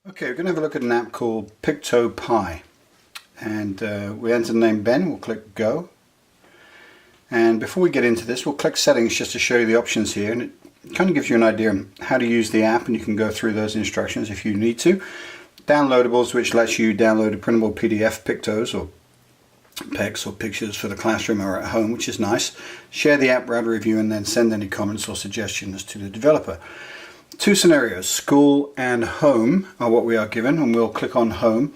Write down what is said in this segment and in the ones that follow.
Okay, we're going to have a look at an app called PictoPie, and we enter the name Ben. We'll click Go, and before we get into this, we'll click Settings just to show you the options here, and it kind of gives you an idea of how to use the app, and you can go through those instructions if you need to. Downloadables, which lets you download a printable PDF pictos or pics or pictures for the classroom or at home, which is nice. Share the app, write a review, and then send any comments or suggestions to the developer. Two scenarios, school and home, are what we are given, and we'll click on home.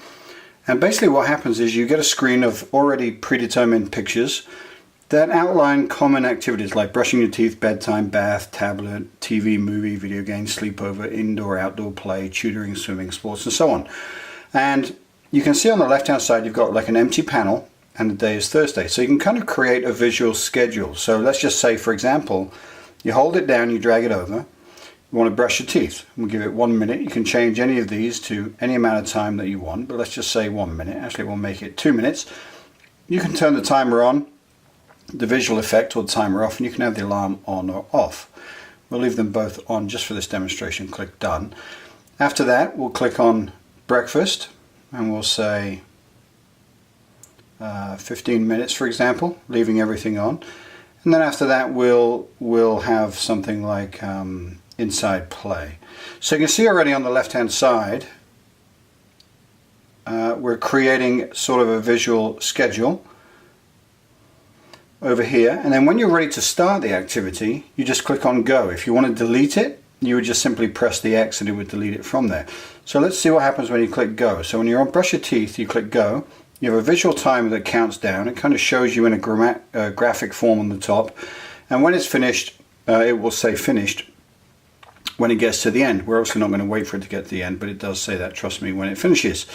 And basically what happens is you get a screen of already predetermined pictures that outline common activities like brushing your teeth, bedtime, bath, tablet, TV, movie, video game, sleepover, indoor, outdoor play, tutoring, swimming, sports, and so on. And you can see on the left hand side you've got like an empty panel, and the day is Thursday. So you can kind of create a visual schedule. So let's just say, for example, you hold it down, you drag it over. You want to brush your teeth. We'll give it 1 minute. You can change any of these to any amount of time that you want, but let's just say 1 minute. Actually, we'll make it 2 minutes. You can turn the timer on, the visual effect, or the timer off, and you can have the alarm on or off. We'll leave them both on just for this demonstration. Click Done. After that, we'll click on Breakfast, and we'll say 15 minutes, for example, leaving everything on. And then after that, we'll have something like Inside Play. So you can see already on the left hand side we're creating sort of a visual schedule over here, and then when you're ready to start the activity you just click on Go. If you want to delete it, you would just simply press the X and it would delete it from there. So let's see what happens when you click Go. So when you're on Brush Your Teeth, you click Go. You have a visual timer that counts down. It kind of shows you in a graphic form on the top, and when it's finished it will say finished when it gets to the end. We're obviously not going to wait for it to get to the end, but it does say that, trust me, when it finishes.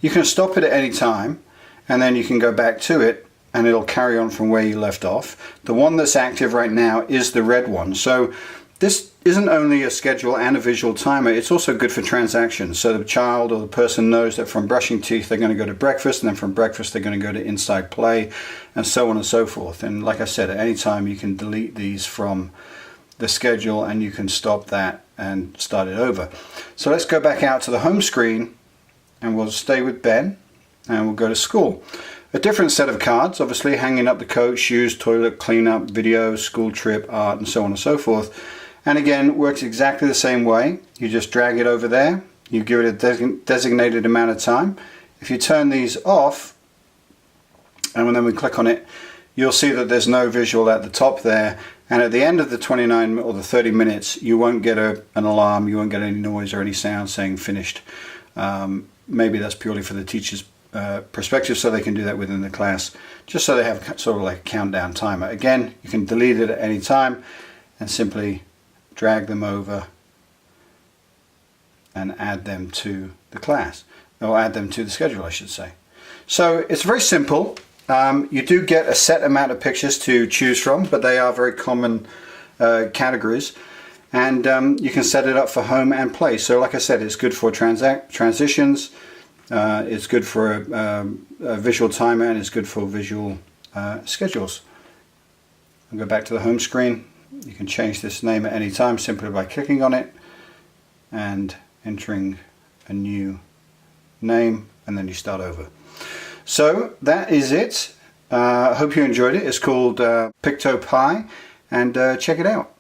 You can stop it at any time, and then you can go back to it, and it'll carry on from where you left off. The one that's active right now is the red one. So this isn't only a schedule and a visual timer, it's also good for transactions. So the child or the person knows that from brushing teeth they're going to go to breakfast, and then from breakfast they're going to go to Inside Play, and so on and so forth. And like I said, at any time you can delete these from the schedule, and you can stop that and start it over. So let's go back out to the home screen, and we'll stay with Ben, and we'll go to school. A different set of cards, obviously, hanging up the coat, shoes, toilet, cleanup, video, school trip, art, and so on and so forth. And again, works exactly the same way. You just drag it over there, you give it a designated amount of time. If you turn these off, and then we click on it, you'll see that there's no visual at the top there, and at the end of the 29 or the 30 minutes you won't get an alarm, you won't get any noise or any sound saying finished. Maybe that's purely for the teacher's perspective, so they can do that within the class, just so they have sort of like a countdown timer. Again, you can delete it at any time and simply drag them over and add them to the class, or add them to the schedule, I should say. So it's very simple. You do get a set amount of pictures to choose from, but they are very common categories, and you can set it up for home and play. So like I said, it's good for transitions, it's good for a visual timer, and it's good for visual schedules. I'll go back to the home screen. You can change this name at any time simply by clicking on it and entering a new name, and then you start over. So that is it. I hope you enjoyed it. It's called PictoPie, and check it out.